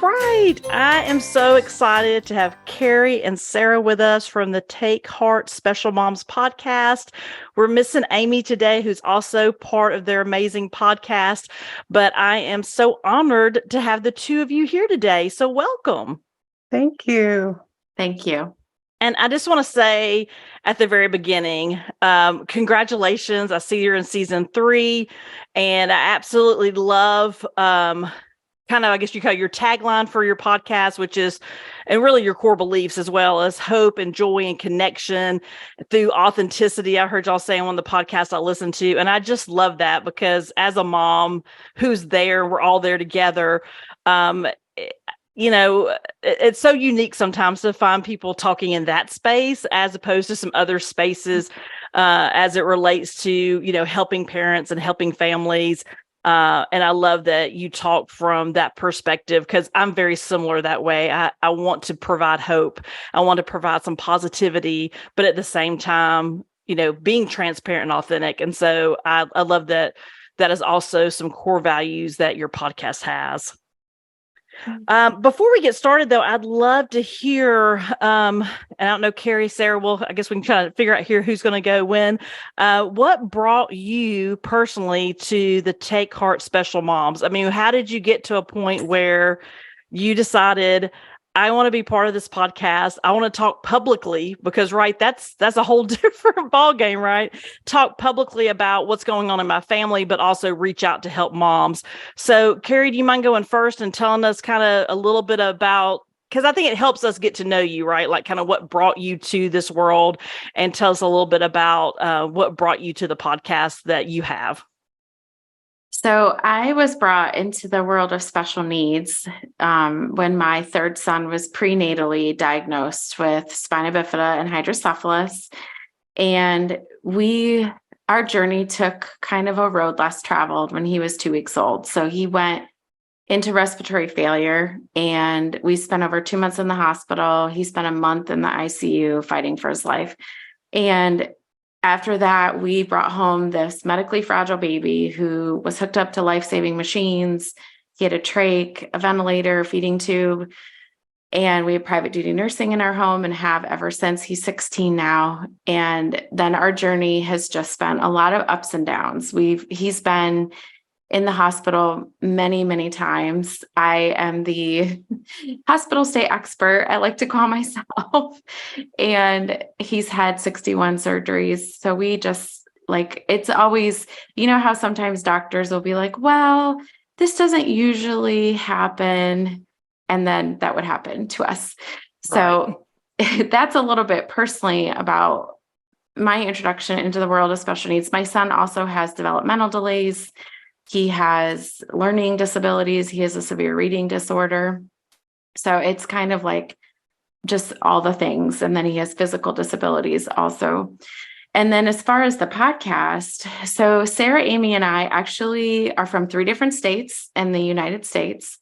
right. I am so excited to have Carrie and Sara with us from the Take Heart Special Moms podcast. We're missing Amy today, who's also part of their amazing podcast, but I am so honored to have the two of you here today. So welcome. Thank you. Thank you. And I just want to say at the very beginning, congratulations. I see you're in season 3, and I absolutely love I guess you call your tagline for your podcast, which is, and really your core beliefs as well as hope and joy and connection through authenticity. I heard y'all say on one of the podcasts I listened to, and I just love that because as a mom who's there, we're all there together. It's so unique sometimes to find people talking in that space as opposed to some other spaces as it relates to, helping parents and helping families. And I love that you talk from that perspective because I'm very similar that way. I want to provide hope. I want to provide some positivity, but at the same time, being transparent and authentic. And so I love that is also some core values that your podcast has. Before we get started, though, I'd love to hear, and I don't know, Carrie, Sara, I guess we can try to figure out here who's going to go when. What brought you personally to the Take Heart Special Moms? I mean, how did you get to a point where you decided, I want to be part of this podcast. I want to talk publicly because, right, that's a whole different ballgame, right? Talk publicly about what's going on in my family, but also reach out to help moms. So, Carrie, do you mind going first and telling us kind of a little bit about, because I think it helps us get to know you, right? Like kind of what brought you to this world, and tell us a little bit about what brought you to the podcast that you have. So I was brought into the world of special needs when my third son was prenatally diagnosed with spina bifida and hydrocephalus. And our journey took kind of a road less traveled when he was 2 weeks old. So he went into respiratory failure, and we spent over 2 months in the hospital. He spent a month in the ICU fighting for his life. And after that, we brought home this medically fragile baby who was hooked up to life-saving machines. He had a trach, a ventilator, feeding tube, and we had private duty nursing in our home and have ever since. He's 16 now. And then our journey has just been a lot of ups and downs. He's been in the hospital many, many times. I am the hospital stay expert, I like to call myself. And he's had 61 surgeries. So we just it's always, how sometimes doctors will be like, well, this doesn't usually happen. And then that would happen to us. So that's a little bit personally about my introduction into the world of special needs. My son also has developmental delays. He has learning disabilities. He has a severe reading disorder. So it's kind of like just all the things. And then he has physical disabilities also. And then as far as the podcast, so Sara, Amy, and I actually are from 3 different states in the United States.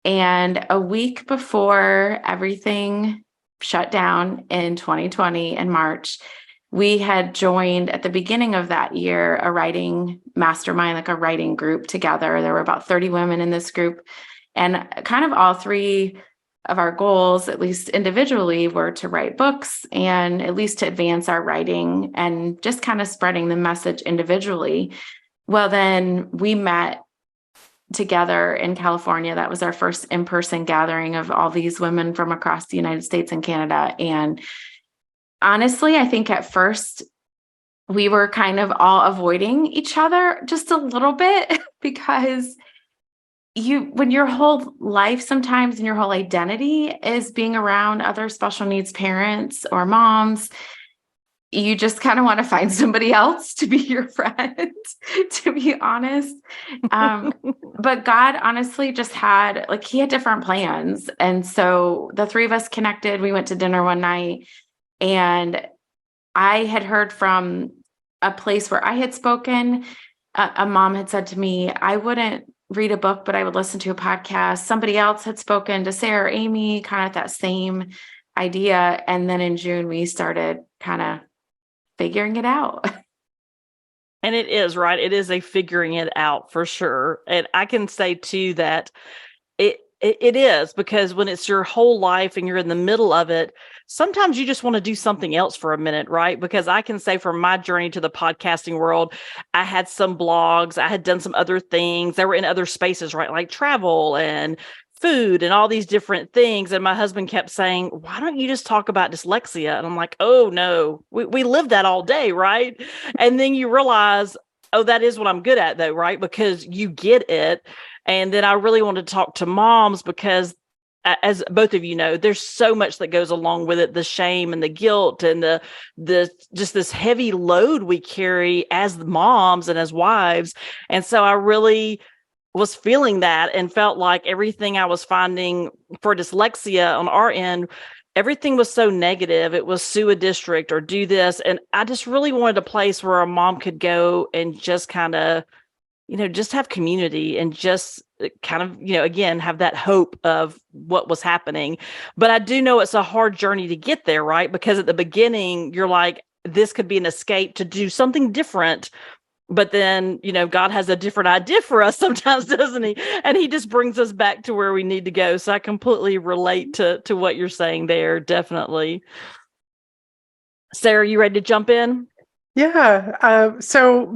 And a week before everything shut down in 2020 in March, we had joined at the beginning of that year a writing mastermind, like a writing group together. There were about 30 women in this group. And kind of all 3 of our goals, at least individually, were to write books and at least to advance our writing and just kind of spreading the message individually. Well, then we met together in California. That was our first in-person gathering of all these women from across the United States and Canada. And honestly, I think at first we were kind of all avoiding each other just a little bit because when your whole life sometimes and your whole identity is being around other special needs parents or moms, you just kind of want to find somebody else to be your friend, to be honest. But God honestly just he had different plans. And so the 3 of us connected. We went to dinner one night, and I had heard from a place where I had spoken. A mom had said to me, I wouldn't read a book, but I would listen to a podcast. Somebody else had spoken to Sara or Amy, kind of that same idea. And then in June, we started kind of figuring it out. And it is, right? It is a figuring it out for sure. And I can say too that It is, because when it's your whole life and you're in the middle of it, sometimes you just want to do something else for a minute, right? Because I can say from my journey to the podcasting world, I had some blogs, I had done some other things that were in other spaces, right? Like travel and food and all these different things. And my husband kept saying, why don't you just talk about dyslexia? And I'm like, oh no, we live that all day, right? And then you realize, oh, that is what I'm good at though, right? Because you get it. And then I really wanted to talk to moms because, as both of you know, there's so much that goes along with it, the shame and the guilt and the just this heavy load we carry as moms and as wives. And so I really was feeling that and felt like everything I was finding for dyslexia on our end, everything was so negative. It was sue a district or do this. And I just really wanted a place where a mom could go and just kind of, just have community and just kind of, again, have that hope of what was happening. But I do know it's a hard journey to get there, right? Because at the beginning, you're like, this could be an escape to do something different. But then, God has a different idea for us sometimes, doesn't he? And he just brings us back to where we need to go. So I completely relate to what you're saying there. Definitely. Sara, you ready to jump in? Yeah. So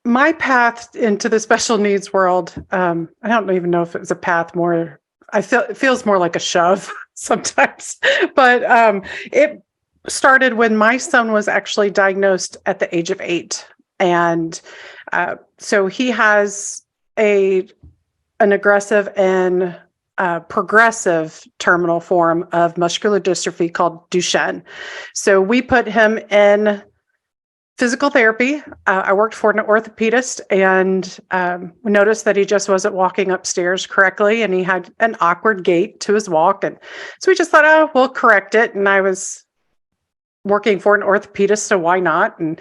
my path into the special needs world, I don't even know if it was a path more, it feels more like a shove sometimes, but it started when my son was actually diagnosed at the age of 8. And so he has an aggressive and progressive terminal form of muscular dystrophy called Duchenne. So we put him in physical therapy. I worked for an orthopedist and we noticed that he just wasn't walking upstairs correctly and he had an awkward gait to his walk. And so we just thought, oh, we'll correct it. And I was working for an orthopedist, so why not? And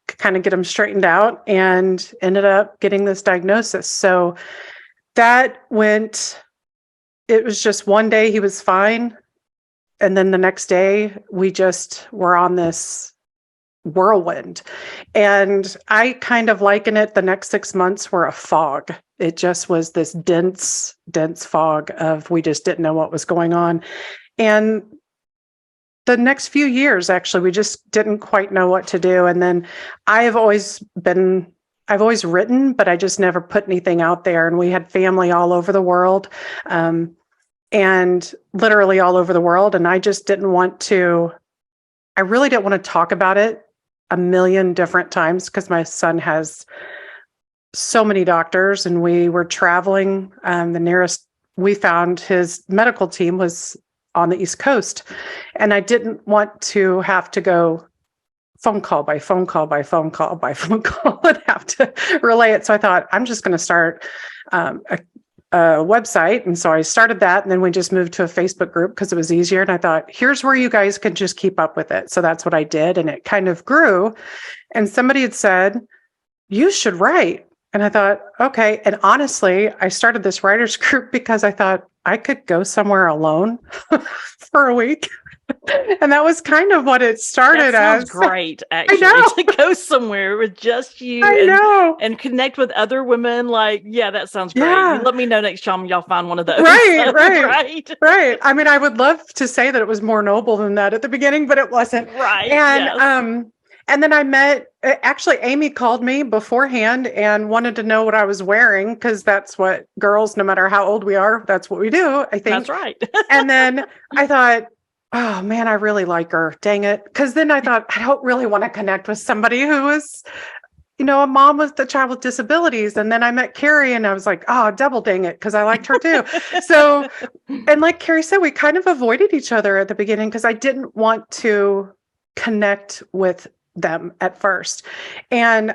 kind of get him straightened out and ended up getting this diagnosis. So it was just one day he was fine. And then the next day we just were on this whirlwind. And I kind of liken it, the next 6 months were a fog. It just was this dense fog of we just didn't know what was going on. And the next few years, actually, we just didn't quite know what to do. And then I've always written, but I just never put anything out there. And we had family all over the world, and literally all over the world. And I just I really didn't want to talk about it a million different times because my son has so many doctors and we were traveling. The nearest we found his medical team was on the East Coast. And I didn't want to have to go phone call by phone call by phone call by phone call and have to relay it. So I thought, I'm just going to start a website. And so I started that. And then we just moved to a Facebook group because it was easier. And I thought, here's where you guys can just keep up with it. So that's what I did. And it kind of grew. And somebody had said, you should write. And I thought, okay. And honestly, I started this writers group because I thought I could go somewhere alone for a week. And that was kind of what it started as. That sounds great, actually, to go somewhere with just you and connect with other women. Like, yeah, that sounds great. Yeah. Let me know next time y'all find one of those. Right. I mean, I would love to say that it was more noble than that at the beginning, but it wasn't. Right. And and then I met, actually, Amy called me beforehand and wanted to know what I was wearing because that's what girls, no matter how old we are, that's what we do, I think. That's right. And then I thought, oh man, I really like her. Dang it. Because then I thought, I don't really want to connect with somebody who is, a mom with a child with disabilities. And then I met Carrie and I was like, oh, double dang it. Because I liked her too. So, and like Carrie said, we kind of avoided each other at the beginning because I didn't want to connect with them at first. And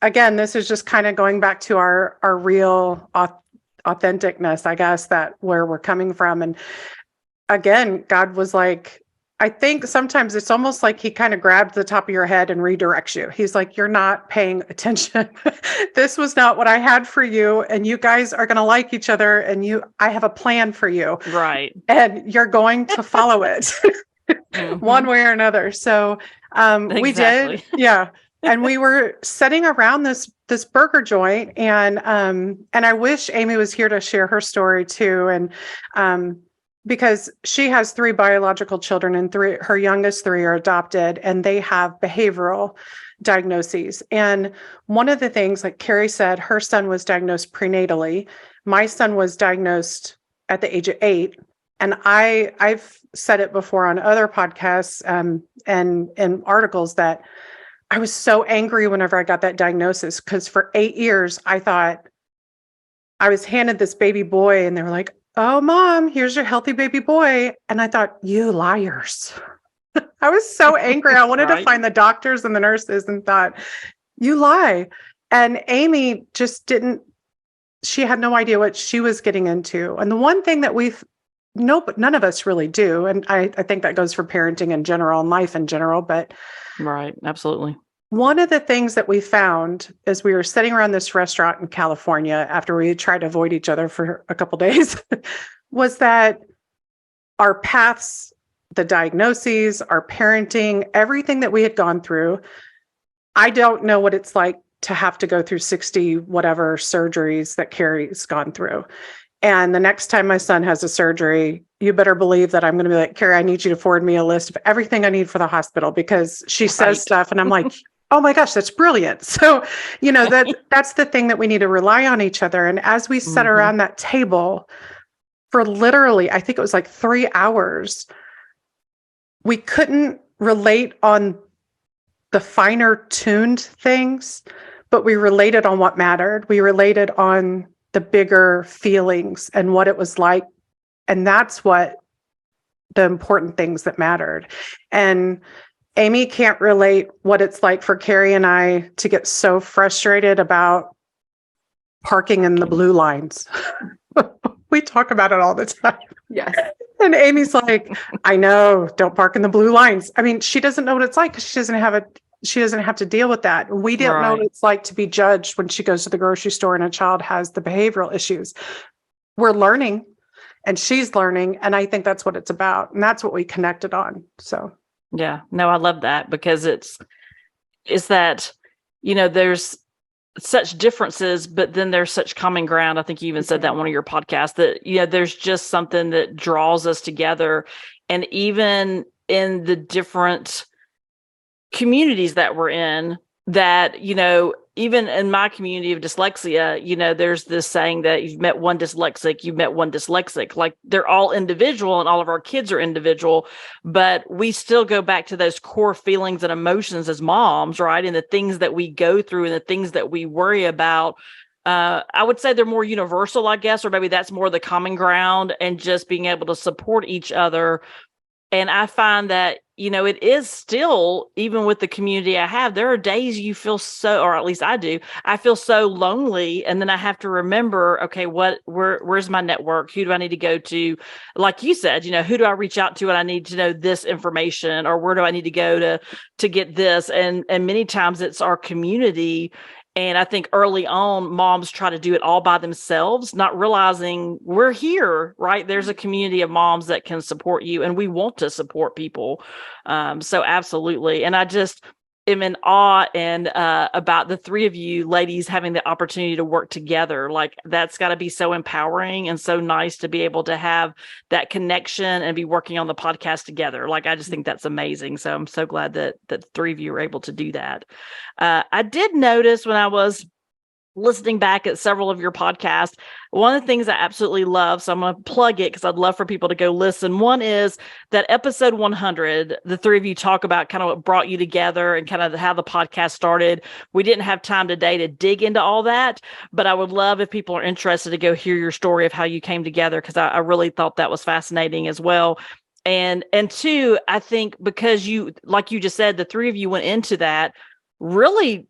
again, this is just kind of going back to our real authenticness, I guess, that where we're coming from. And again, God was like, I think sometimes it's almost like he kind of grabbed the top of your head and redirects you. He's like, you're not paying attention. This was not what I had for you. And you guys are going to like each other. And I have a plan for you. Right. And you're going to follow it one way or another. So we did. Yeah. And we were sitting around this burger joint, and I wish Amy was here to share her story too. And because she has 3 biological children, and her youngest 3 are adopted, and they have behavioral diagnoses. And one of the things, like Carrie said, her son was diagnosed prenatally. My son was diagnosed at the age of 8. And I've said it before on other podcasts and in articles that I was so angry whenever I got that diagnosis, because for 8 years, I thought I was handed this baby boy and they were like, "Oh, Mom, here's your healthy baby boy." And I thought, "You liars." I was so angry. I wanted to find the doctors and the nurses and thought, "You lie." And Amy just she had no idea what she was getting into. And the one thing that none of us really do, and I think that goes for parenting in general and life in general, but right, absolutely. One of the things that we found as we were sitting around this restaurant in California after we tried to avoid each other for a couple days was that our paths, the diagnoses, our parenting, everything that we had gone through, I don't know what it's like to have to go through 60 whatever surgeries that Carrie's gone through. And the next time my son has a surgery, you better believe that I'm going to be like, "Carrie, I need you to forward me a list of everything I need for the hospital," because she says stuff and I'm like, "Oh my gosh, that's brilliant." So, that's the thing, that we need to rely on each other. And as we sat around that table for literally, I think it was like 3 hours, we couldn't relate on the finer tuned things, but we related on what mattered. We related on the bigger feelings and what it was like. And that's what the important things that mattered. And Amy can't relate what it's like for Carrie and I to get so frustrated about parking in the blue lines. We talk about it all the time. Yes. And Amy's like, "I know, don't park in the blue lines." I mean, she doesn't know what it's like because she doesn't have to deal with that. We didn't know what it's like to be judged when she goes to the grocery store and a child has the behavioral issues. We're learning, and she's learning. And I think that's what it's about. And that's what we connected on. So, yeah, no, I love that, because it's that, there's such differences, but then there's such common ground. I think you even said that in one of your podcasts, that, there's just something that draws us together. And even in the different communities that we're in, that, even in my community of dyslexia, there's this saying that you've met one dyslexic. Like, they're all individual and all of our kids are individual, but we still go back to those core feelings and emotions as moms, right? And the things that we go through and the things that we worry about. I would say they're more universal, I guess, or maybe that's more the common ground, and just being able to support each other. And I find that, it is still, even with the community I have, there are days you feel so, or at least I do, I feel so lonely. And then I have to remember, okay, where's my network? Who do I need to go to? Like you said, who do I reach out to when I need to know this information, or where do I need to go to get this? And many times it's our community. And I think early on, moms try to do it all by themselves, not realizing we're here, right? There's a community of moms that can support you, and we want to support people. So absolutely. And I just am in awe and about the 3 of you ladies having the opportunity to work together. Like, that's got to be so empowering and so nice to be able to have that connection and be working on the podcast together. Like, I just think that's amazing. So I'm so glad that the 3 of you were able to do that. I did notice when I was listening back at several of your podcasts, one of the things I absolutely love, so I'm going to plug it because I'd love for people to go listen. One is that episode 100, the 3 of you talk about kind of what brought you together and kind of how the podcast started. We didn't have time today to dig into all that, but I would love if people are interested to go hear your story of how you came together, because I really thought that was fascinating as well. And 2, I think because you, like you just said, the 3 of you went into that really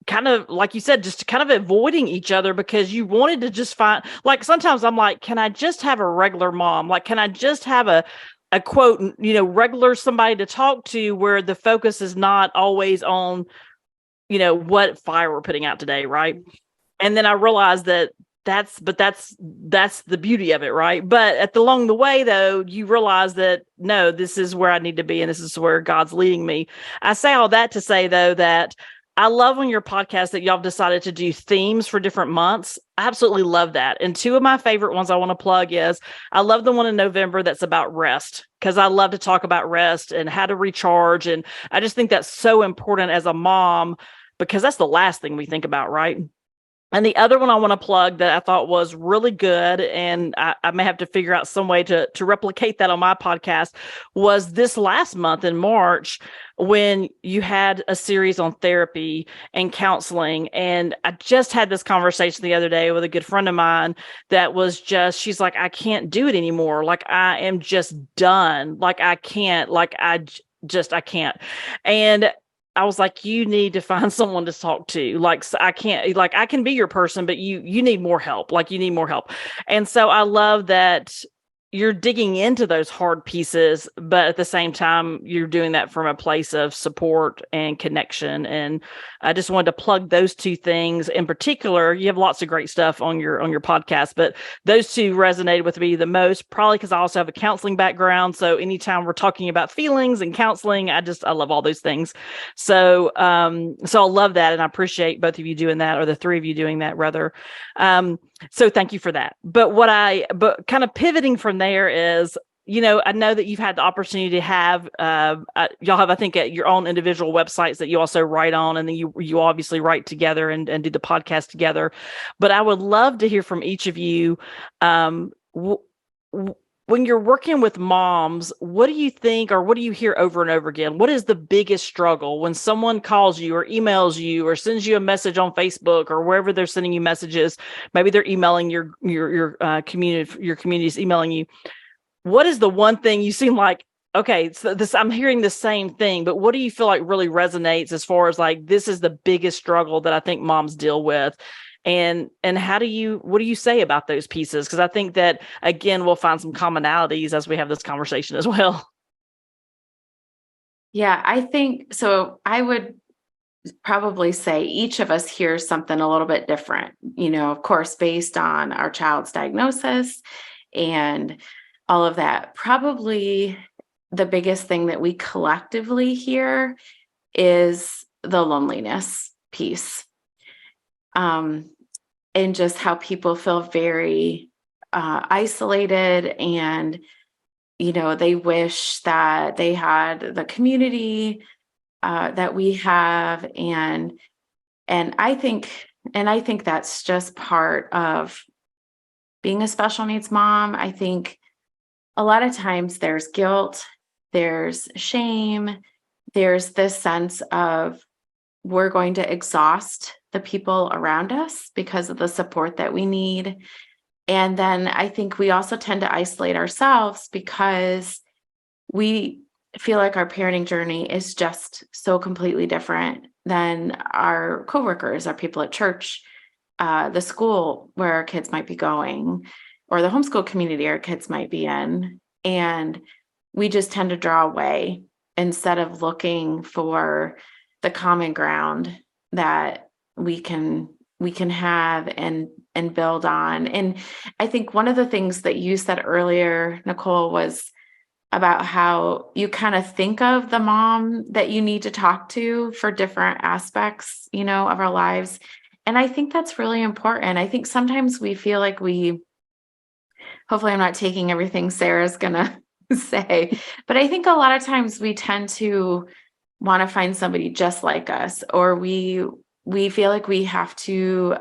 kind of, like you said, just kind of avoiding each other, because you wanted to just find, like, sometimes I'm like, can I just have a regular mom? Like, can I just have a quote, regular somebody to talk to, where the focus is not always on, what fire we're putting out today. Right. And then I realized that that's the beauty of it. Right. But along the way, though, you realize that, no, this is where I need to be. And this is where God's leading me. I say all that to say, though, that I love on your podcast that y'all have decided to do themes for different months. I absolutely love that. And two of my favorite ones I want to plug is I love the one in November that's about rest, because I love to talk about rest and how to recharge. And I just think that's so important as a mom, because that's the last thing we think about, right? And the other one I want to plug that I thought was really good, and I may have to figure out some way to replicate that on my podcast, was this last month in March when you had a series on therapy and counseling. And I just had this conversation the other day with a good friend of mine that was just, she's like, I can't do it anymore. Like, I am just done. Like, I can't, like, I can't. And I was like, you need to find someone to talk to. Like, I can't, like, I can be your person, but you need more help. Like, you need more help. And so I love that you're digging into those hard pieces, but at the same time, you're doing that from a place of support and connection. And I just wanted to plug those two things in particular. You have lots of great stuff on your podcast, but those two resonated with me the most, probably because I also have a counseling background. So anytime we're talking about feelings and counseling, I I love all those things. So I love that, and I appreciate both of you doing that, or the three of you doing that rather. So thank you for that. But kind of pivoting from there is, I know that you've had the opportunity to have, y'all have, I think, at your own individual websites that you also write on, and then you obviously write together and do the podcast together. But I would love to hear from each of you. When you're working with moms, what do you think, or what do you hear over and over again? What is the biggest struggle when someone calls you or emails you or sends you a message on Facebook or wherever they're sending you messages? Maybe they're emailing your community's emailing you. What is the one thing you seem like, okay, so I'm hearing the same thing, but what do you feel like really resonates as far as like, this is the biggest struggle that I think moms deal with? And what do you say about those pieces? Because I think that, again, we'll find some commonalities as we have this conversation as well. Yeah, I think so. I would probably say each of us hears something a little bit different, of course, based on our child's diagnosis and all of that. Probably the biggest thing that we collectively hear is the loneliness piece. And just how people feel very isolated, and they wish that they had the community that we have, and I think that's just part of being a special needs mom. I think a lot of times there's guilt, there's shame, there's this sense of we're going to exhaust the people around us because of the support that we need. And then I think we also tend to isolate ourselves because we feel like our parenting journey is just so completely different than our coworkers, our people at church, the school where our kids might be going, or the homeschool community our kids might be in. And we just tend to draw away instead of looking for the common ground that we can have and build on. And I think one of the things that you said earlier, Nicole, was about how you kind of think of the mom that you need to talk to for different aspects, of our lives. And I think that's really important. I think sometimes we feel like hopefully I'm not taking everything Sarah's going to say, but I think a lot of times we tend to want to find somebody just like us, or we feel like we have to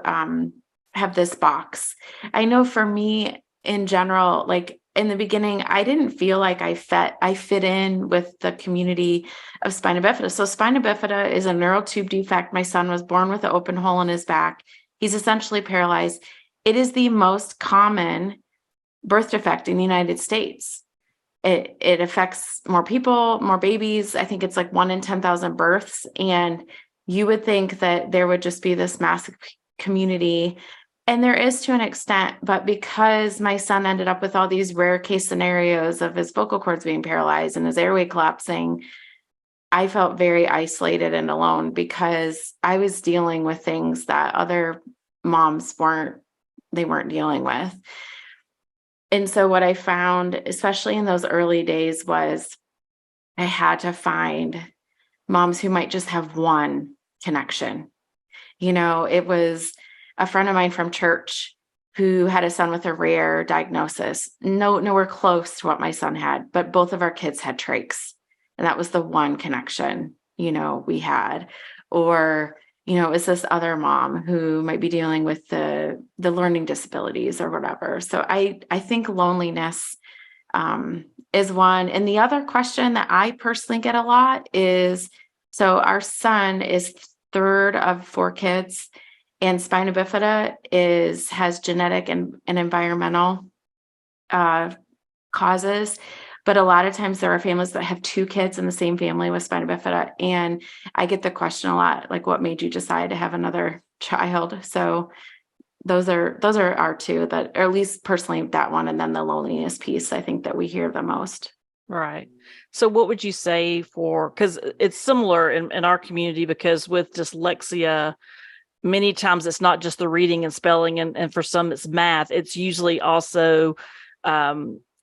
have this box. I know for me in general, like in the beginning, I didn't feel like I fit in with the community of spina bifida. So spina bifida is a neural tube defect. My son was born with an open hole in his back. He's essentially paralyzed. It is the most common birth defect in the United States. It affects more people, more babies. I think it's like 1 in 10,000 births. And you would think that there would just be this massive community. And there is to an extent, but because my son ended up with all these rare case scenarios of his vocal cords being paralyzed and his airway collapsing, I felt very isolated and alone because I was dealing with things that other moms weren't dealing with. And so what I found, especially in those early days, was I had to find moms who might just have one connection. It was a friend of mine from church who had a son with a rare diagnosis. Nowhere close to what my son had, but both of our kids had trachs. And that was the one connection, we had. Or, is this other mom who might be dealing with the learning disabilities or whatever. So I think loneliness is one. And the other question that I personally get a lot is, so our son is third of 4 kids, and spina bifida has genetic and environmental causes. But a lot of times there are families that have 2 kids in the same family with spina bifida. And I get the question a lot, like, what made you decide to have another child? So those are our 2 that, or at least personally that one, and then the loneliness piece, I think that we hear the most. Right. So what would you say because it's similar in our community, because with dyslexia, many times it's not just the reading and spelling, and for some it's math. It's usually also,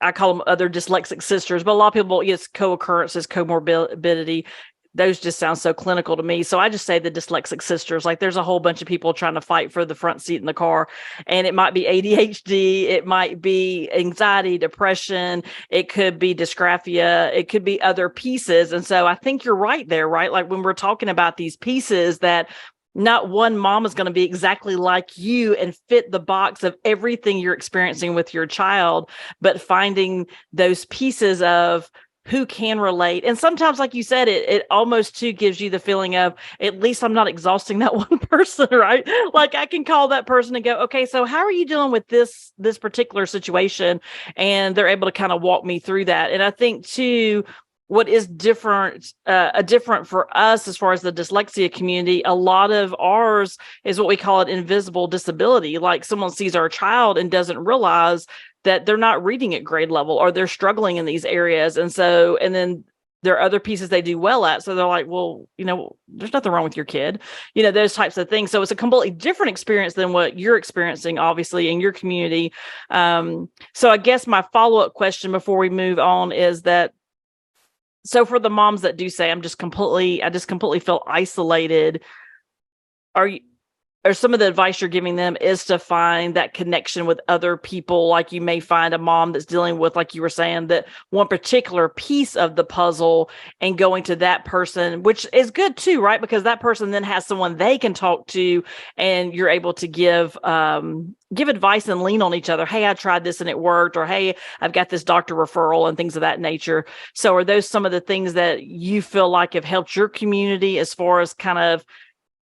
I call them other dyslexic sisters, but a lot of people, yes, co-occurrences, comorbidity. Those just sound so clinical to me. So I just say the dyslexic sisters. Like, there's a whole bunch of people trying to fight for the front seat in the car. And it might be ADHD. It might be anxiety, depression. It could be dysgraphia. It could be other pieces. And so I think you're right there, right? Like, when we're talking about these pieces, that not one mom is going to be exactly like you and fit the box of everything you're experiencing with your child, but finding those pieces of who can relate. And sometimes, like you said, it almost too gives you the feeling of, at least I'm not exhausting that one person, right? Like, I can call that person and go, okay, so how are you dealing with this particular situation? And they're able to kind of walk me through that. And I think too, what is different for us as far as the dyslexia community, a lot of ours is what we call an invisible disability. Like, someone sees our child and doesn't realize that they're not reading at grade level, or they're struggling in these areas. And then there are other pieces they do well at. So they're like, well, there's nothing wrong with your kid, those types of things. So it's a completely different experience than what you're experiencing, obviously, in your community. So I guess my follow-up question before we move on is that, so for the moms that do say, I just completely feel isolated, or some of the advice you're giving them is to find that connection with other people. Like, you may find a mom that's dealing with, like you were saying, that one particular piece of the puzzle, and going to that person, which is good too, right? Because that person then has someone they can talk to, and you're able to give advice and lean on each other. Hey, I tried this and it worked, or hey, I've got this doctor referral, and things of that nature. So are those some of the things that you feel like have helped your community, as far as kind of,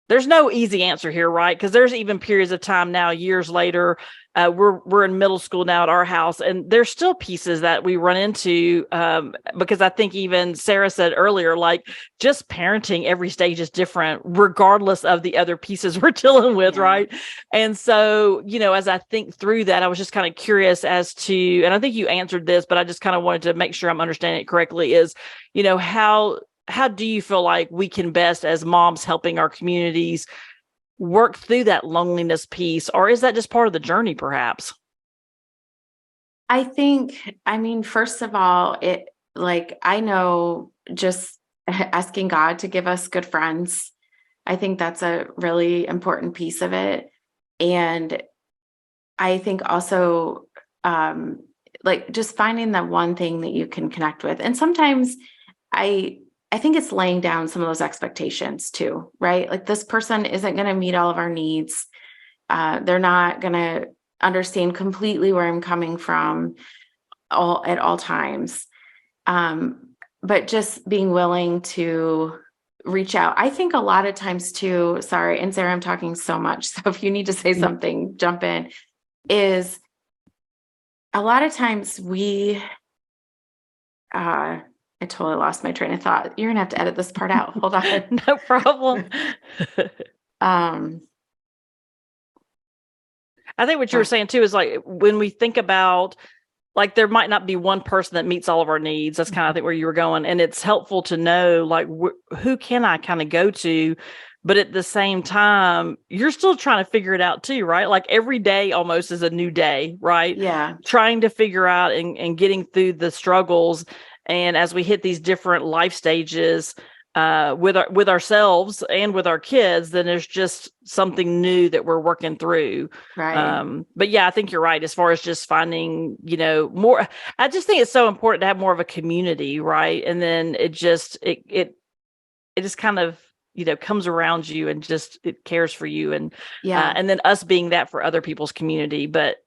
there's no easy answer here, right? Because there's even periods of time now, years later, we're in middle school now at our house, and there's still pieces that we run into, because I think even Sara said earlier, like, just parenting, every stage is different, regardless of the other pieces we're dealing with, right? And so, as I think through that, I was just kind of curious as to, and I think you answered this, but I just kind of wanted to make sure I'm understanding it correctly, is, how do you feel like we can best, as moms helping our communities, work through that loneliness piece? Or is that just part of the journey, perhaps? I think, first of all, I know, just asking God to give us good friends, I think that's a really important piece of it. And I think also, just finding that one thing that you can connect with. And sometimes I think it's laying down some of those expectations too, right? Like, this person isn't going to meet all of our needs. They're not going to understand completely where I'm coming from at all times. But just being willing to reach out. I think a lot of times too, sorry, and Sara, I'm talking so much, so if you need to say something, jump in, is a lot of times I totally lost my train of thought. You're going to have to edit this part out. Hold on. No problem. I think what you were saying too is, like, when we think about, like, there might not be one person that meets all of our needs. That's kind of, I think, where you were going. And it's helpful to know, like, who can I kind of go to? But at the same time, you're still trying to figure it out too, right? Like, every day almost is a new day, right? Yeah. Trying to figure out and getting through the struggles. And as we hit these different life stages, with ourselves and with our kids, then there's just something new that we're working through. Right. But yeah, I think you're right. As far as just finding, more, I just think it's so important to have more of a community, right? And then it just kind of, comes around you and just, it cares for you. And, and then us being that for other people's community, but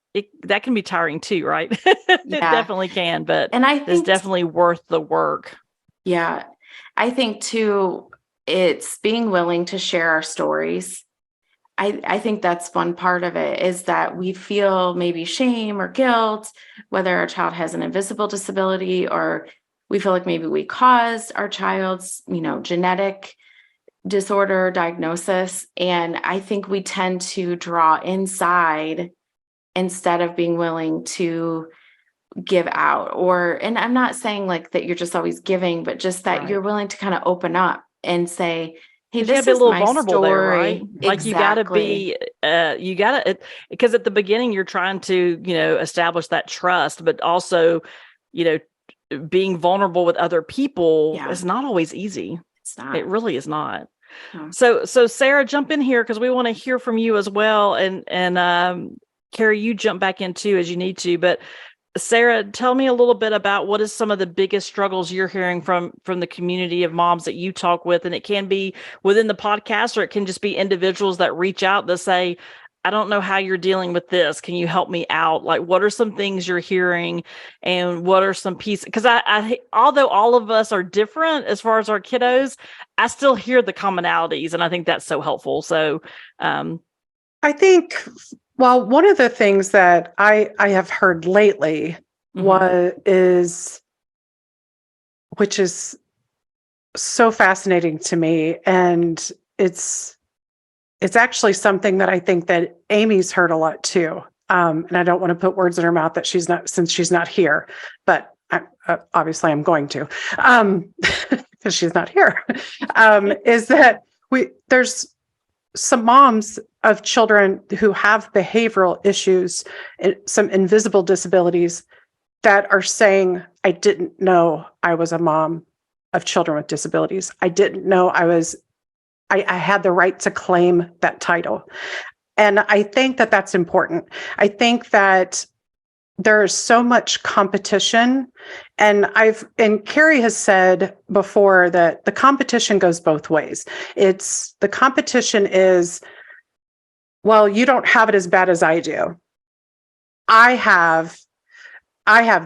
that can be tiring too, right? It definitely can, but and I think it's definitely worth the work. Yeah. I think too, it's being willing to share our stories. I think that's one part of it, is that we feel maybe shame or guilt, whether our child has an invisible disability, or we feel like maybe we caused our child's, genetic disorder diagnosis. And I think we tend to draw inside instead of being willing to give out. And I'm not saying like that you're just always giving, but just that you're willing to kind of open up and say, hey, this is my vulnerable story. There, right? Like exactly. you gotta because at the beginning you're trying to, establish that trust, but also, being vulnerable with other people is not always easy. It's not. It really is not. No. So Sara, jump in here because we want to hear from you as well. And Carrie, you jump back in too as you need to. But Sara, tell me a little bit about what is some of the biggest struggles you're hearing from the community of moms that you talk with. And it can be within the podcast, or it can just be individuals that reach out that say, I don't know how you're dealing with this. Can you help me out? Like, what are some things you're hearing, and what are some pieces? Because I although all of us are different as far as our kiddos, I still hear the commonalities, and I think that's so helpful. So, I think, well, one of the things that I have heard lately which is so fascinating to me, and it's actually something that I think that Amy's heard a lot too. And I don't want to put words in her mouth that since she's not here, but obviously I'm going to, because she's not here, is that there's some moms of children who have behavioral issues, some invisible disabilities, that are saying, I didn't know I was a mom of children with disabilities. I didn't know I had the right to claim that title. And I think that that's important. I think that there is so much competition. And Carrie has said before that the competition goes both ways. The competition is, well, you don't have it as bad as I do. I have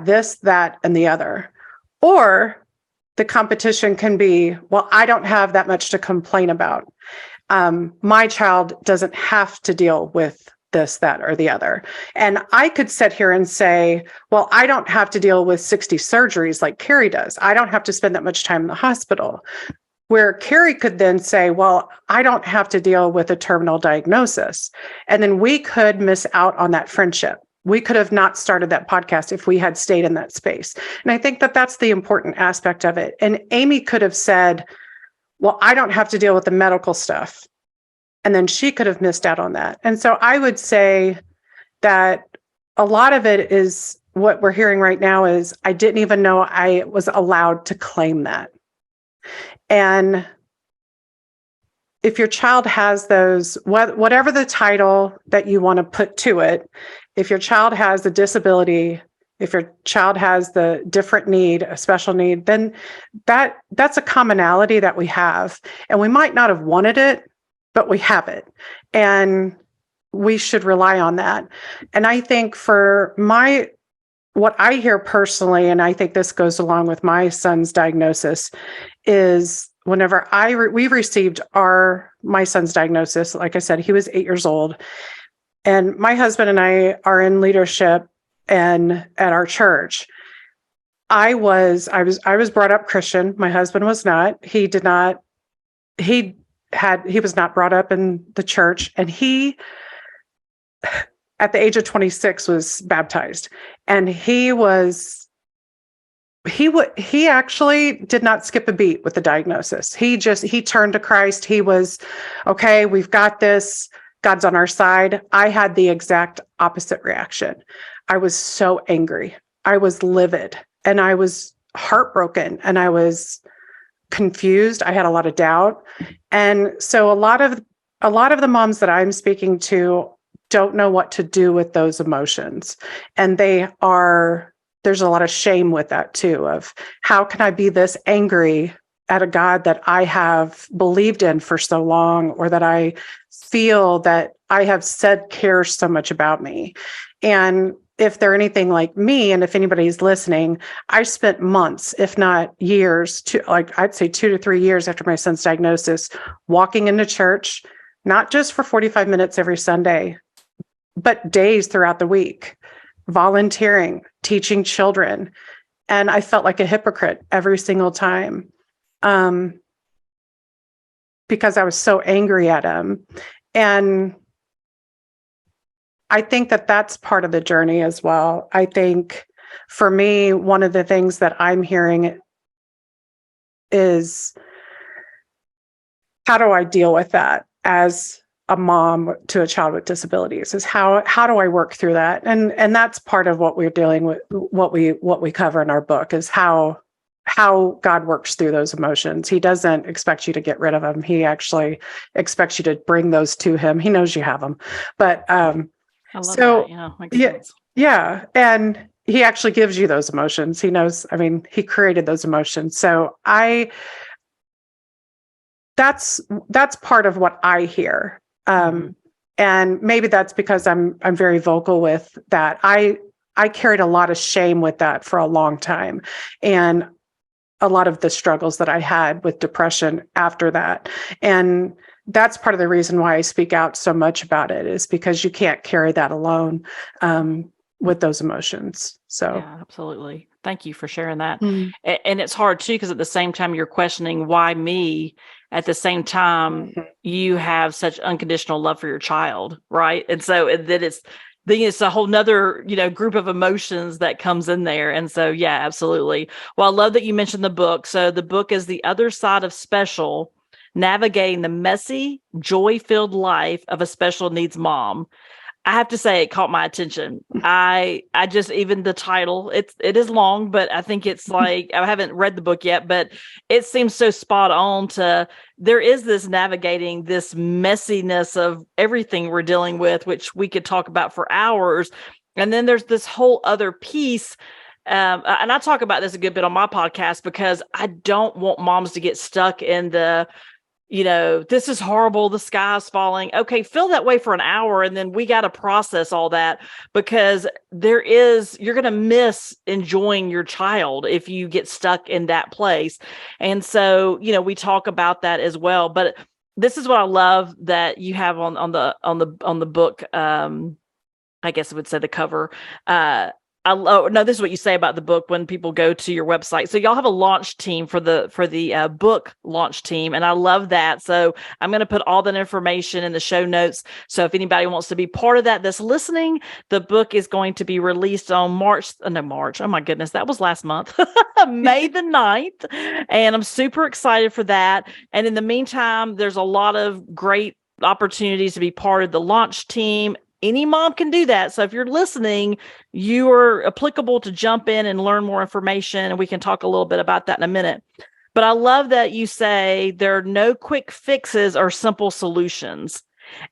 this, that, and the other. Or the competition can be, well, I don't have that much to complain about. My child doesn't have to deal with this, that, or the other. And I could sit here and say, well, I don't have to deal with 60 surgeries like Carrie does. I don't have to spend that much time in the hospital. Where Carrie could then say, well, I don't have to deal with a terminal diagnosis. And then we could miss out on that friendship. We could have not started that podcast if we had stayed in that space. And I think that that's the important aspect of it. And Amy could have said, well, I don't have to deal with the medical stuff. And then she could have missed out on that. And so I would say that a lot of it is what we're hearing right now is, I didn't even know I was allowed to claim that. And if your child has those, whatever the title that you want to put to it, if your child has a disability, if your child has the different need, a special need, then that's a commonality that we have. And we might not have wanted it, but we have it. And we should rely on that. And I think for what I hear personally, and I think this goes along with my son's diagnosis, is whenever we received my son's diagnosis, like I said, he was 8 years old. And my husband and I are in leadership and at our church. I was brought up Christian. My husband was not. He was not brought up in the church. And he, at the age of 26, was baptized. And he actually did not skip a beat with the diagnosis. He turned to Christ. He was, okay, we've got this. God's on our side. I had the exact opposite reaction. I was so angry. I was livid, and I was heartbroken, and I was confused. I had a lot of doubt. And so a lot of the moms that I'm speaking to don't know what to do with those emotions. And there's a lot of shame with that too, of how can I be this angry at a God that I have believed in for so long, or that I feel that I have said cares so much about me. And if they're anything like me, and if anybody's listening, I spent months, if not years, I'd say 2 to 3 years after my son's diagnosis, walking into church, not just for 45 minutes every Sunday, but days throughout the week, volunteering, teaching children. And I felt like a hypocrite every single time, because I was so angry at him. And I think that that's part of the journey as well. I think for me, one of the things that I'm hearing is, how do I deal with that as a mom to a child with disabilities? Is how do I work through that? And that's part of what we're dealing with, what we cover in our book, is how God works through those emotions. He doesn't expect you to get rid of them. He actually expects you to bring those to him. He knows you have them. But I love that. Yeah, makes sense. Yeah. And he actually gives you those emotions. He knows, he created those emotions. So that's part of what I hear. And maybe that's because I'm very vocal with that. I carried a lot of shame with that for a long time, and a lot of the struggles that I had with depression after that. And that's part of the reason why I speak out so much about it, is because you can't carry that alone with those emotions. So yeah, absolutely. Thank you for sharing that. Mm-hmm. And it's hard too, because at the same time you're questioning why me. At the same time, you have such unconditional love for your child, right? And so it's a whole nother, group of emotions that comes in there. And so, yeah, absolutely. Well, I love that you mentioned the book. So the book is The Other Side of Special: Navigating the Messy, Joy-Filled Life of a Special Needs Mom. I have to say, it caught my attention. I just, even the title, it is long, but I think it's like, I haven't read the book yet, but it seems so spot on there is this navigating this messiness of everything we're dealing with, which we could talk about for hours. And then there's this whole other piece. And I talk about this a good bit on my podcast, because I don't want moms to get stuck in this is horrible, the sky's falling. Okay, feel that way for an hour, and then we got to process all that, because you're going to miss enjoying your child if you get stuck in that place. And so, we talk about that as well. But this is what I love that you have on the book. I guess I would say the cover. This is what you say about the book when people go to your website. So y'all have a launch team for the book launch team, and I love that. So I'm going to put all that information in the show notes. So if anybody wants to be part of that's listening, the book is going to be released on March. Oh my goodness, that was last month, May the 9th, and I'm super excited for that. And in the meantime, there's a lot of great opportunities to be part of the launch team. Any mom can do that. So if you're listening, you are applicable to jump in and learn more information. And we can talk a little bit about that in a minute. But I love that you say there are no quick fixes or simple solutions.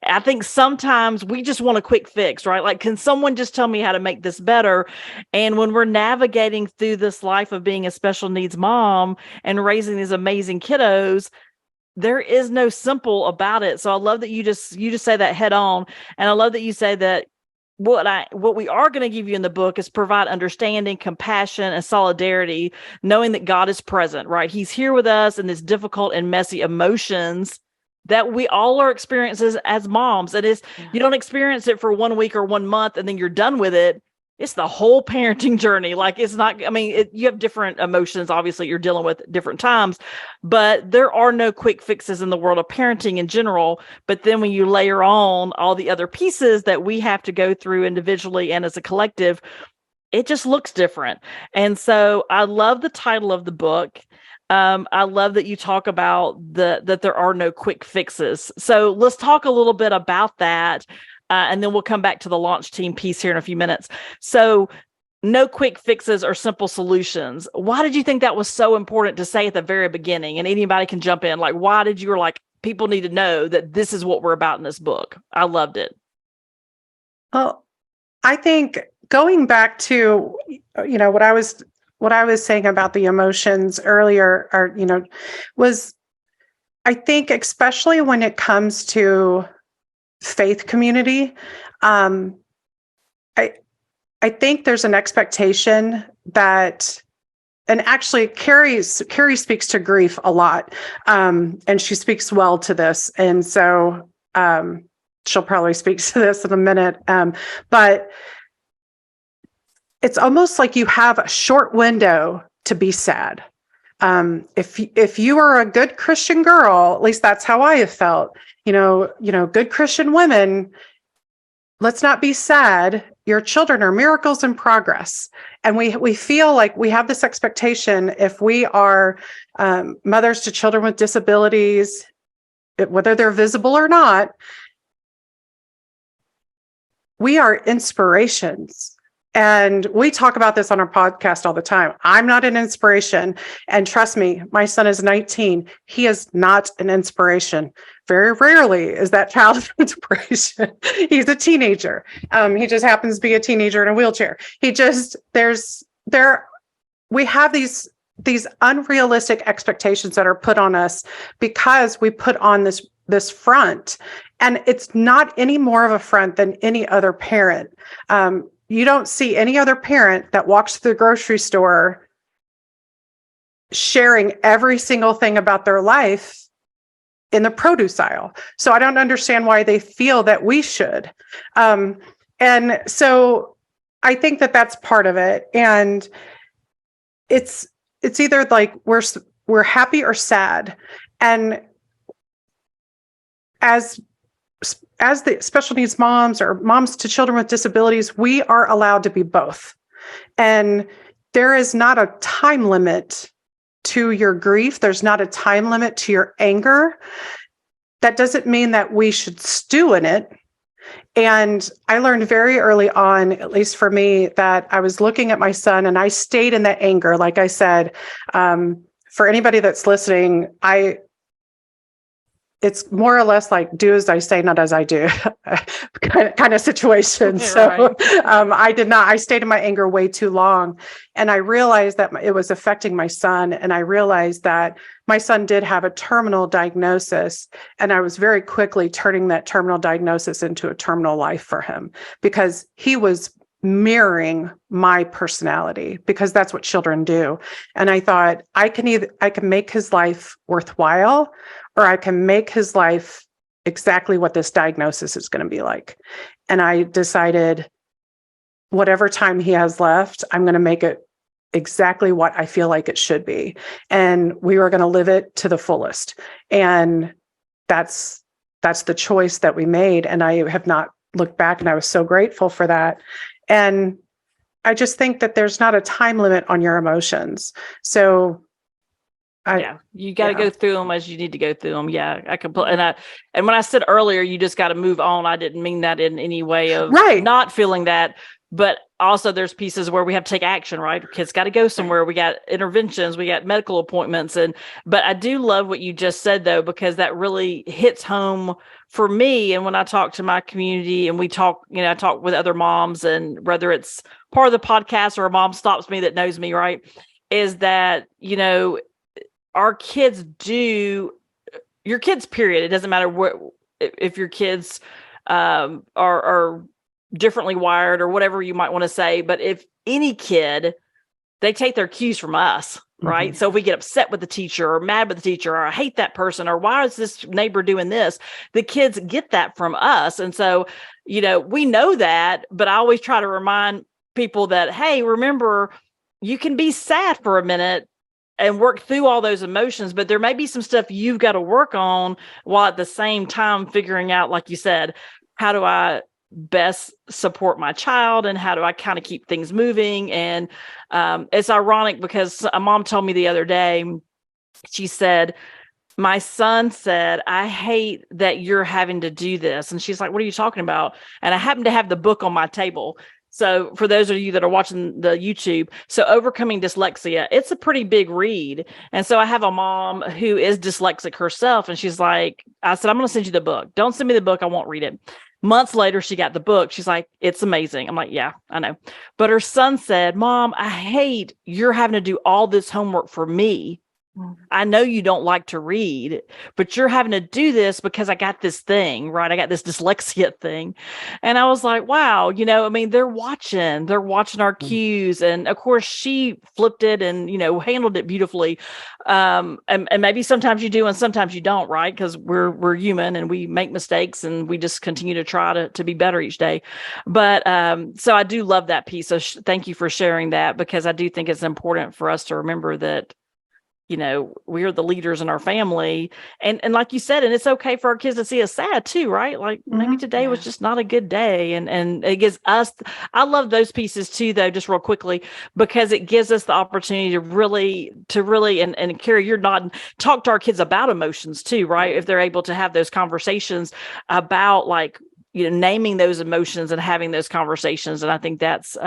I think sometimes we just want a quick fix, right? Like, can someone just tell me how to make this better? And when we're navigating through this life of being a special needs mom and raising these amazing kiddos, there is no simple about it. So I love that you just say that head on. And I love that you say that what we are going to give you in the book is provide understanding, compassion, and solidarity, knowing that God is present, right? He's here with us in this difficult and messy emotions that we all are experiencing as moms. And you don't experience it for 1 week or 1 month and then you're done with it. It's the whole parenting journey. Like, it's not, you have different emotions. Obviously, you're dealing with different times, but there are no quick fixes in the world of parenting in general. But then when you layer on all the other pieces that we have to go through individually and as a collective, it just looks different. And so I love the title of the book. I love that you talk about that there are no quick fixes. So let's talk a little bit about that. And then we'll come back to the launch team piece here in a few minutes. So no quick fixes or simple solutions. Why did you think that was so important to say at the very beginning? And anybody can jump in. Like, why did you were like, people need to know that this is what we're about in this book? I loved it. Well, I think going back to, what I was saying about the emotions earlier, or, was, I think, especially when it comes to faith community, I think there's an expectation that, and actually Carrie speaks to grief a lot, and she speaks well to this, and so she'll probably speak to this in a minute, but it's almost like you have a short window to be sad. If you are a good Christian girl, at least that's how I have felt. Good Christian women, let's not be sad. Your children are miracles in progress. And we feel like we have this expectation, if we are mothers to children with disabilities, whether they're visible or not, we are inspirations. And we talk about this on our podcast all the time. I'm not an inspiration. And trust me, my son is 19. He is not an inspiration. Very rarely is that child an inspiration. He's a teenager. He just happens to be a teenager in a wheelchair. We have these unrealistic expectations that are put on us because we put on this front. And it's not any more of a front than any other parent. You don't see any other parent that walks through the grocery store sharing every single thing about their life in the produce aisle. So I don't understand why they feel that we should. And so I think that that's part of it. And it's either like we're happy or sad. And as the special needs moms or moms to children with disabilities, we are allowed to be both. And there is not a time limit to your grief. There's not a time limit to your anger. That doesn't mean that we should stew in it. And I learned very early on, at least for me, that I was looking at my son and I stayed in that anger. Like I said, for anybody that's listening, it's more or less like do as I say, not as I do kind of situation. So I stayed in my anger way too long. And I realized that it was affecting my son. And I realized that my son did have a terminal diagnosis. And I was very quickly turning that terminal diagnosis into a terminal life for him because he was mirroring my personality, because that's what children do. And I thought I can make his life worthwhile, or I can make his life exactly what this diagnosis is going to be like. And I decided whatever time he has left, I'm going to make it exactly what I feel like it should be. And we were going to live it to the fullest. And that's the choice that we made. And I have not looked back, and I was so grateful for that. And I just think that there's not a time limit on your emotions. So you got to go through them as you need to go through them. Yeah, I completely. And when I said earlier, you just got to move on. I didn't mean that in any way of not feeling that, but also there's pieces where we have to take action, right? Kids got to go somewhere. We got interventions, we got medical appointments. But I do love what you just said though, because that really hits home for me. And when I talk to my community and we talk, I talk with other moms, and whether it's part of the podcast or a mom stops me that knows me, right, is that, our kids your kids, period. It doesn't matter if your kids are differently wired or whatever you might want to say. But if any kid, they take their cues from us, right? Mm-hmm. So if we get upset with the teacher or mad with the teacher, or I hate that person, or why is this neighbor doing this? The kids get that from us. And so, we know that, but I always try to remind people that, hey, remember, you can be sad for a minute and work through all those emotions, but there may be some stuff you've got to work on while at the same time figuring out, like you said, how do I best support my child and how do I kind of keep things moving? And it's ironic because a mom told me the other day, she said, my son said, I hate that you're having to do this. And she's like, what are you talking about? And I happened to have the book on my table. So for those of you that are watching the YouTube, so Overcoming Dyslexia, it's a pretty big read. And so I have a mom who is dyslexic herself. And she's like, I said, I'm going to send you the book. Don't send me the book. I won't read it. Months later, she got the book. She's like, it's amazing. I'm like, yeah, I know. But her son said, Mom, I hate you're having to do all this homework for me. I know you don't like to read, but you're having to do this because I got this thing, right? I got this dyslexia thing. And I was like, wow, I mean, they're watching our cues. And of course she flipped it and, handled it beautifully. And maybe sometimes you do and sometimes you don't, right? Because we're human and we make mistakes and we just continue to try to be better each day. But so I do love that piece. So thank you for sharing that, because I do think it's important for us to remember that we are the leaders in our family. And like you said, and it's okay for our kids to see us sad too, right? Like maybe today was just not a good day. And it gives us, I love those pieces too, though, just real quickly, because it gives us the opportunity to really, and Carrie, you're nodding, talk to our kids about emotions too, right? If they're able to have those conversations about naming those emotions and having those conversations. And I think that's,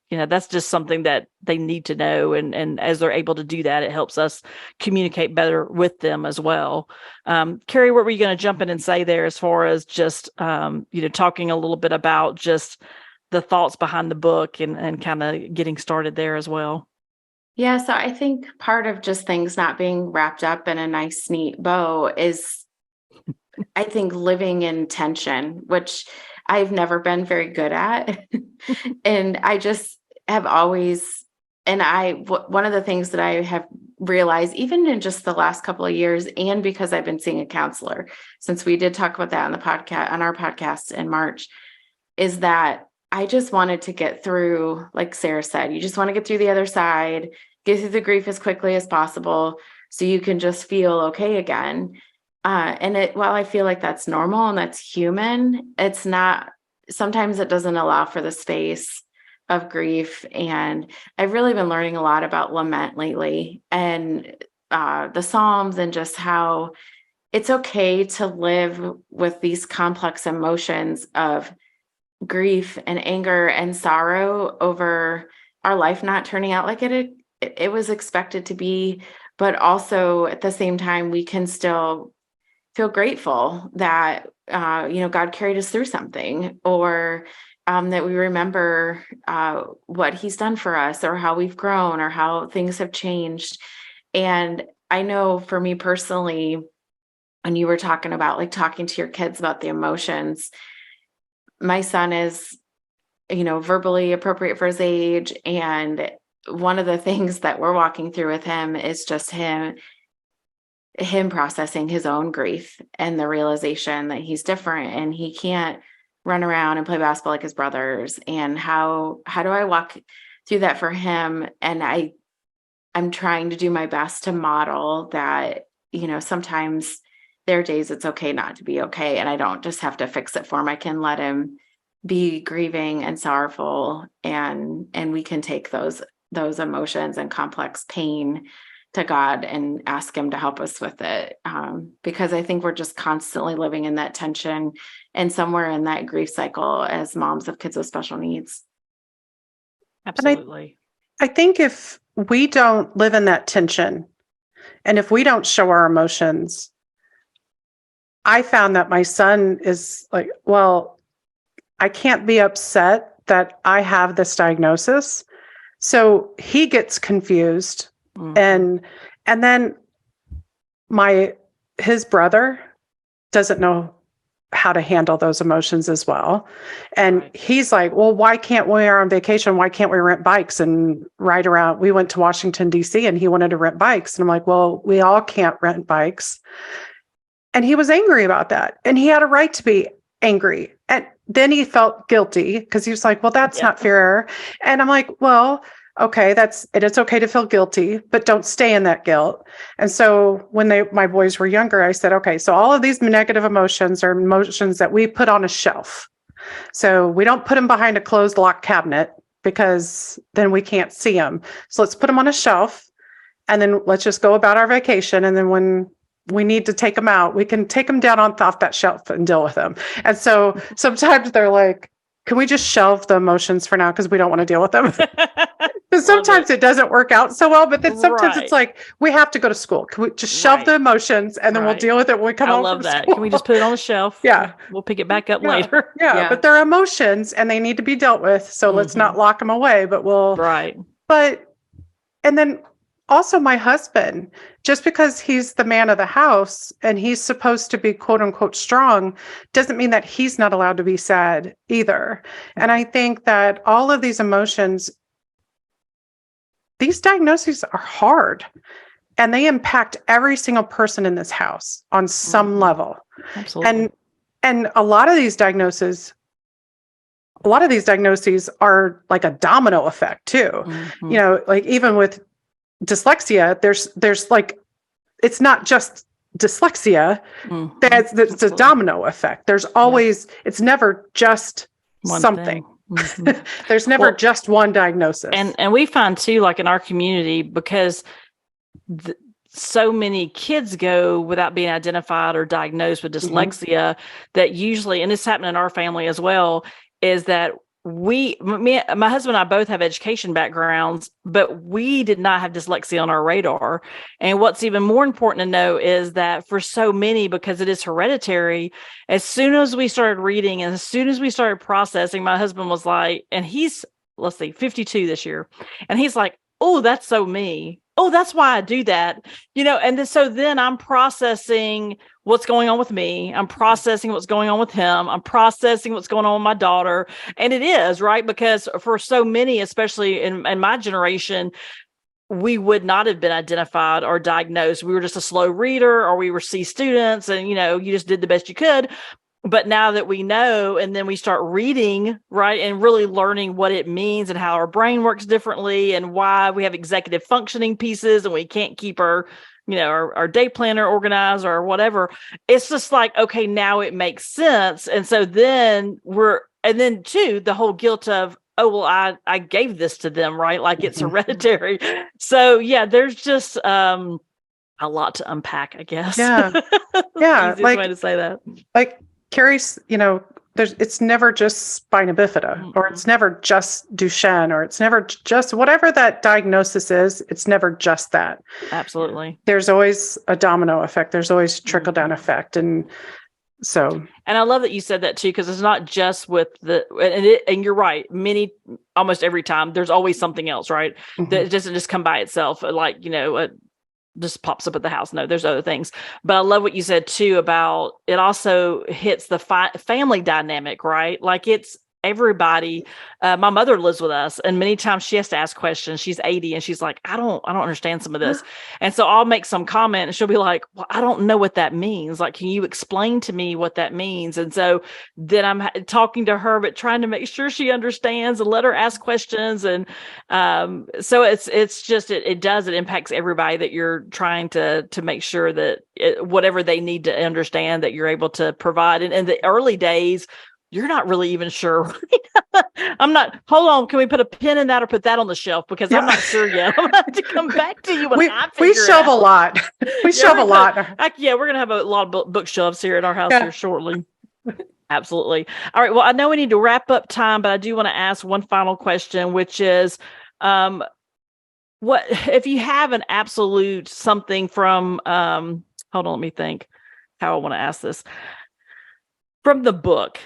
that's just something that they need to know. And as they're able to do that, it helps us communicate better with them as well. Carrie, what were you going to jump in and say there as far as just, talking a little bit about just the thoughts behind the book and kind of getting started there as well? Yeah. So I think part of just things not being wrapped up in a nice, neat bow is, I think, living in tension, which I've never been very good at. And I just have always, one of the things that I have realized, even in just the last couple of years, and because I've been seeing a counselor, since we did talk about that on our podcast in March, is that I just wanted to get through, like Sara said, you just want to get through the other side, get through the grief as quickly as possible so you can just feel okay again. While I feel like that's normal and that's human, it's not, sometimes it doesn't allow for the space of grief. And I've really been learning a lot about lament lately and the Psalms, and just how it's okay to live with these complex emotions of grief and anger and sorrow over our life not turning out like it was expected to be. But also at the same time, we can still feel grateful that, God carried us through something, or that we remember what he's done for us, or how we've grown, or how things have changed. And I know for me personally, when you were talking about talking to your kids about the emotions, my son is, verbally appropriate for his age. And one of the things that we're walking through with him is just him processing his own grief and the realization that he's different and he can't run around and play basketball like his brothers. And how do I walk through that for him? And I'm trying to do my best to model that, sometimes there are days it's okay not to be okay. And I don't just have to fix it for him. I can let him be grieving and sorrowful, and we can take those emotions and complex pain to God and ask him to help us with it. Because I think we're just constantly living in that tension and somewhere in that grief cycle as moms of kids with special needs. Absolutely. I think if we don't live in that tension, and if we don't show our emotions, I found that my son is like, well, I can't be upset that I have this diagnosis. So he gets confused. And then his brother doesn't know how to handle those emotions as well. And he's like, well, why can't we are on vacation? Why can't we rent bikes and ride around? We went to Washington, D.C. and he wanted to rent bikes. And I'm like, well, we all can't rent bikes. And he was angry about that. And he had a right to be angry. And then he felt guilty because he was like, well, that's not fair. And I'm like, well, okay, it's okay to feel guilty, but don't stay in that guilt. And so when my boys were younger, I said, okay, so all of these negative emotions are emotions that we put on a shelf. So we don't put them behind a closed locked cabinet because then we can't see them. So let's put them on a shelf and then let's just go about our vacation. And then when we need to take them out, we can take them down off that shelf and deal with them. And so sometimes they're like, can we just shelve the emotions for now because we don't want to deal with them? Because sometimes it doesn't work out so well, but then sometimes it's like, we have to go to school. Can we just shelve the emotions and then we'll deal with it when we come home from school? I love that. Can we just put it on the shelf? Yeah. We'll pick it back up later. Yeah. But they're emotions and they need to be dealt with. So let's not lock them away, but and then also my husband, just because he's the man of the house and he's supposed to be quote unquote strong, doesn't mean that he's not allowed to be sad either. And I think that all of these emotions, these diagnoses are hard and they impact every single person in this house on some level. Absolutely. And a lot of these diagnoses are like a domino effect too. Mm-hmm. You know, like even with dyslexia, there's like, it's not just dyslexia. Mm-hmm. It's a domino effect. There's always, it's never just something. Mm-hmm. There's never just one diagnosis. And we find too, like in our community, because so many kids go without being identified or diagnosed with dyslexia, that usually, and this happened in our family as well, is that my husband and I both have education backgrounds, but we did not have dyslexia on our radar. And what's even more important to know is that for so many, because it is hereditary, as soon as we started reading and as soon as we started processing, my husband was like, and he's, 52 this year. And he's like, oh, that's so me. Oh, that's why I do that. You know, and so then I'm processing what's going on with me. I'm processing what's going on with him. I'm processing what's going on with my daughter. And it is, right? Because for so many, especially in my generation, we would not have been identified or diagnosed. We were just a slow reader, or we were C students, and, you know, you just did the best you could. But now that we know, and then we start reading, right, and really learning what it means and how our brain works differently and why we have executive functioning pieces and we can't keep our, you know, our day planner organized or whatever. It's just like, okay, now it makes sense. And so then and then too, the whole guilt of, oh, well, I gave this to them, right? Like it's hereditary. So yeah, there's just a lot to unpack, I guess. Yeah. Yeah. Easiest way to say that. Like, Carrie's, you know, it's never just spina bifida, or it's never just Duchenne, or it's never just whatever that diagnosis is. It's never just that. Absolutely. There's always a domino effect. There's always trickle down effect. And so. And I love that you said that too, because it's not just with and you're right. Almost every time there's always something else, right? That doesn't just come by itself. Like, you know, just pops up at the house. No, there's other things. But I love what you said too about it also hits the family dynamic, right? Like it's everybody. My mother lives with us, and many times she has to ask questions. She's 80 and she's like, I don't understand some of this. And so I'll make some comment and she'll be like, well, I don't know what that means. Like, can you explain to me what that means? And so then I'm talking to her, but trying to make sure she understands and let her ask questions. And so it's just, it impacts everybody, that you're trying to make sure that whatever they need to understand, that you're able to provide. And in the early days, you're not really even sure. Hold on, can we put a pin in that or put that on the shelf? Because I'm not sure yet. I'm going to have to come back to you when I figure it out. We shelve a lot. We shelve a lot. We're going to have a lot of bookshelves here at our house here shortly. Absolutely. All right. Well, I know we need to wrap up time, but I do want to ask one final question, which is, what if you have an absolute something from, hold on, let me think how I want to ask this. From the book,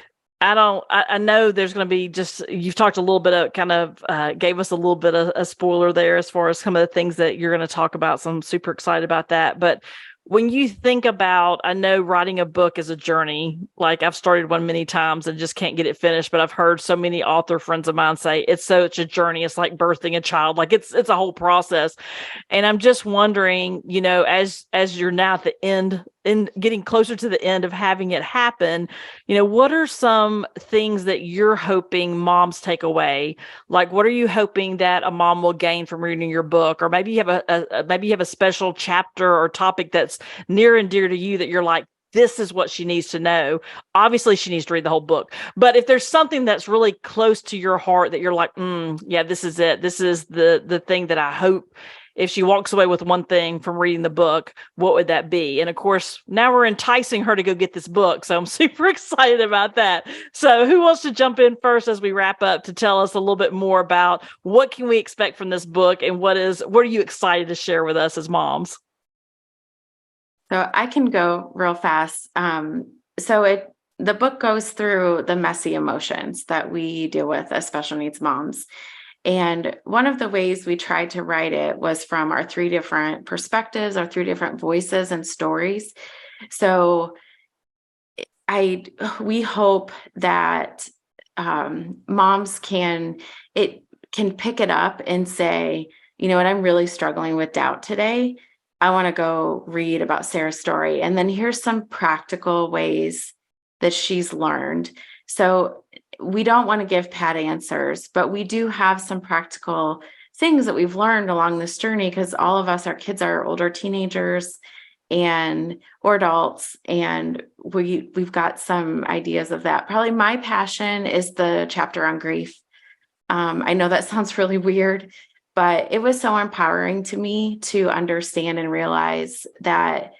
I know there's going to be you've talked a little bit of gave us a little bit of a spoiler there as far as some of the things that you're going to talk about. So I'm super excited about that. But when you think about, I know writing a book is a journey. Like I've started one many times and just can't get it finished, but I've heard so many author friends of mine say it's such a journey. It's like birthing a child. Like it's a whole process. And I'm just wondering, you know, as you're now at the end, in getting closer to the end of having it happen, you know, what are some things that you're hoping moms take away? Like, what are you hoping that a mom will gain from reading your book? Or maybe you have a special chapter or topic that's near and dear to you that you're like, this is what she needs to know. Obviously, she needs to read the whole book. But if there's something that's really close to your heart that you're like, yeah, this is it. This is the thing that I hope if she walks away with one thing from reading the book, what would that be? And of course, now we're enticing her to go get this book. So I'm super excited about that. So who wants to jump in first as we wrap up to tell us a little bit more about what can we expect from this book, and what are you excited to share with us as moms? So I can go real fast. The book goes through the messy emotions that we deal with as special needs moms. And one of the ways we tried to write it was from our 3 different perspectives, our 3 different voices and stories. So we hope that moms can pick it up and say, you know what, I'm really struggling with doubt today. I want to go read about Sara's story. And then here's some practical ways that she's learned. So we don't want to give pat answers, but we do have some practical things that we've learned along this journey, because all of us, our kids are older teenagers or adults, and we've got some ideas of that. Probably my passion is the chapter on grief. I know that sounds really weird, but it was so empowering to me to understand and realize that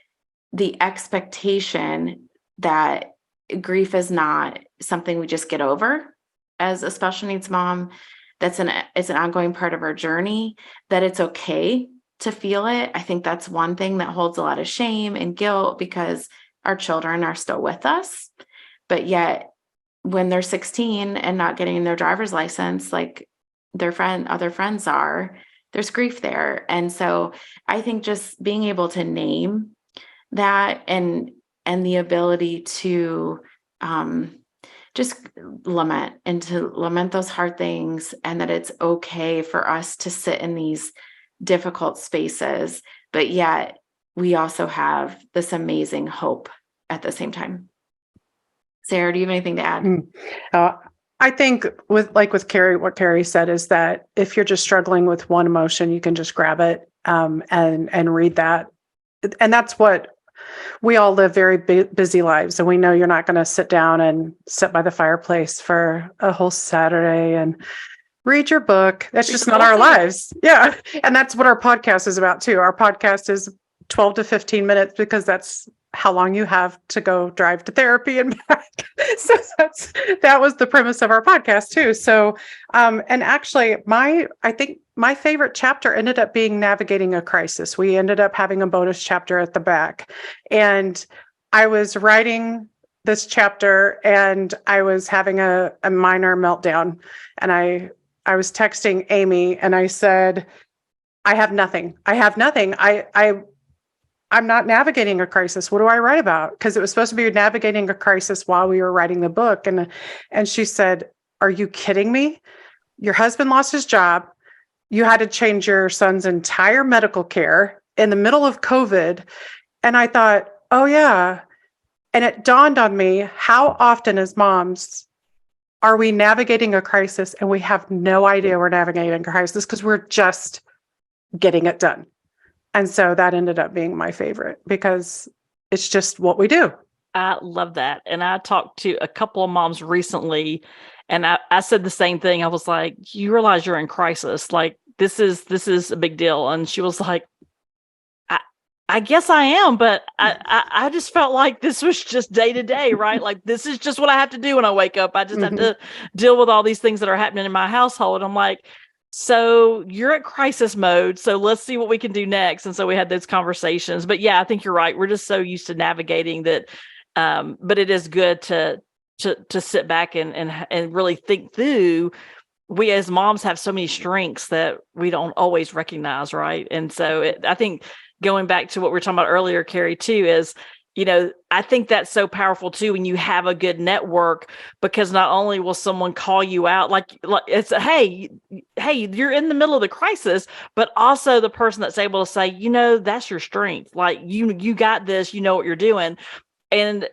the expectation that grief is not something we just get over as a special needs mom, it's an ongoing part of our journey, that it's okay to feel it. I think that's one thing that holds a lot of shame and guilt, because our children are still with us, but yet when they're 16 and not getting their driver's license, like other friends are, there's grief there. And so I think just being able to name that and the ability to just lament, and to lament those hard things, and that it's okay for us to sit in these difficult spaces, but yet we also have this amazing hope at the same time. Sara, do you have anything to add? I think with Carrie, what Carrie said is that if you're just struggling with one emotion, you can just grab it and read that. And that's what we all live, very busy lives. And we know you're not going to sit down and sit by the fireplace for a whole Saturday and read your book. That's just not our lives. Yeah. And that's what our podcast is about too. Our podcast is 12 to 15 minutes because that's how long you have to go drive to therapy and back. So that was the premise of our podcast too. So, and actually I think my favorite chapter ended up being navigating a crisis. We ended up having a bonus chapter at the back, and I was writing this chapter and I was having a minor meltdown, and I was texting Amy and I said, I have nothing. I'm not navigating a crisis. What do I write about? Because it was supposed to be navigating a crisis while we were writing the book. And she said, are you kidding me? Your husband lost his job. You had to change your son's entire medical care in the middle of COVID. And I thought, oh yeah. And it dawned on me, how often as moms are we navigating a crisis and we have no idea we're navigating a crisis because we're just getting it done. And so that ended up being my favorite because it's just what we do. I love that. And I talked to a couple of moms recently, and I said the same thing. I was like, you realize you're in crisis. Like, this is a big deal. And she was like, I guess I am, but I just felt like this was just day to day, right? Like, this is just what I have to do when I wake up. I just have to deal with all these things that are happening in my household. I'm like, so you're at crisis mode. So let's see what we can do next. And so we had those conversations. But yeah, I think you're right. We're just so used to navigating that. But it is good to sit back and really think through. We as moms have so many strengths that we don't always recognize, right? And so I think going back to what we were talking about earlier, Carrie, too, is, I think that's so powerful too when you have a good network, because not only will someone call you out, like it's hey, you're in the middle of the crisis, but also the person that's able to say, that's your strength. Like you got this, you know what you're doing. And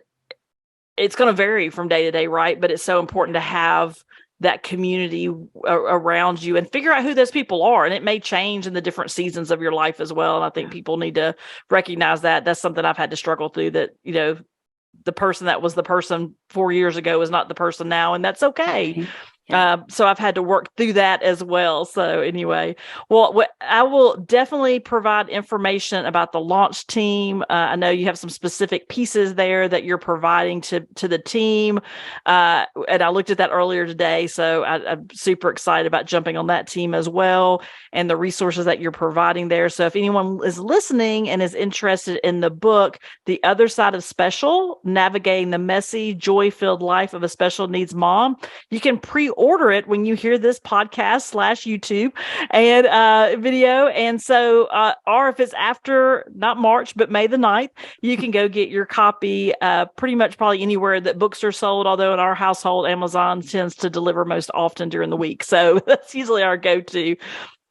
it's going to vary from day to day, right? But it's so important to have that community around you and figure out who those people are. And it may change in the different seasons of your life as well. And I think people need to recognize that. That's something I've had to struggle through, that, the person that was the person 4 years ago is not the person now. And that's okay. So I've had to work through that as well. So anyway, well, I will definitely provide information about the launch team. I know you have some specific pieces there that you're providing to the team. And I looked at that earlier today. So I'm super excited about jumping on that team as well, and the resources that you're providing there. So if anyone is listening and is interested in the book, The Other Side of Special, Navigating the Messy, Joy-Filled Life of a Special Needs Mom, you can pre-order it when you hear this podcast / YouTube and video. And so, or if it's after, not March, but May the 9th, you can go get your copy pretty much probably anywhere that books are sold. Although in our household, Amazon tends to deliver most often during the week. So that's usually our go-to.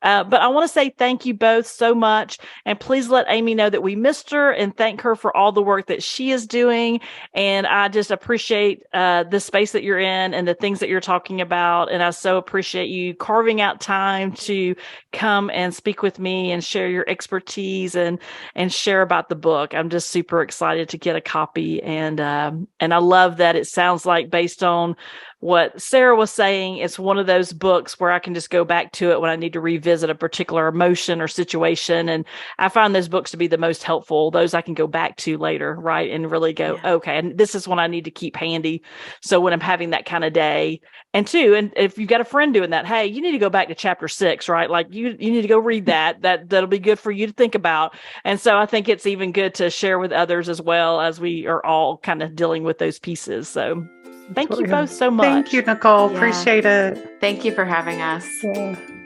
But I want to say thank you both so much. And please let Amy know that we missed her, and thank her for all the work that she is doing. And I just appreciate the space that you're in and the things that you're talking about. And I so appreciate you carving out time to come and speak with me and share your expertise and share about the book. I'm just super excited to get a copy. And I love that it sounds like, based on what Sara was saying, it's one of those books where I can just go back to it when I need to revisit a particular emotion or situation. And I find those books to be the most helpful. Those I can go back to later, right? And really go, okay, and this is one I need to keep handy. So when I'm having that kind of day, and if you've got a friend doing that, hey, you need to go back to chapter 6, right? Like you need to go read that'll be good for you to think about. And so I think it's even good to share with others as well, as we are all kind of dealing with those pieces. So thank you both so much. Thank you, Nicole. Appreciate it. Thank you for having us. Yeah.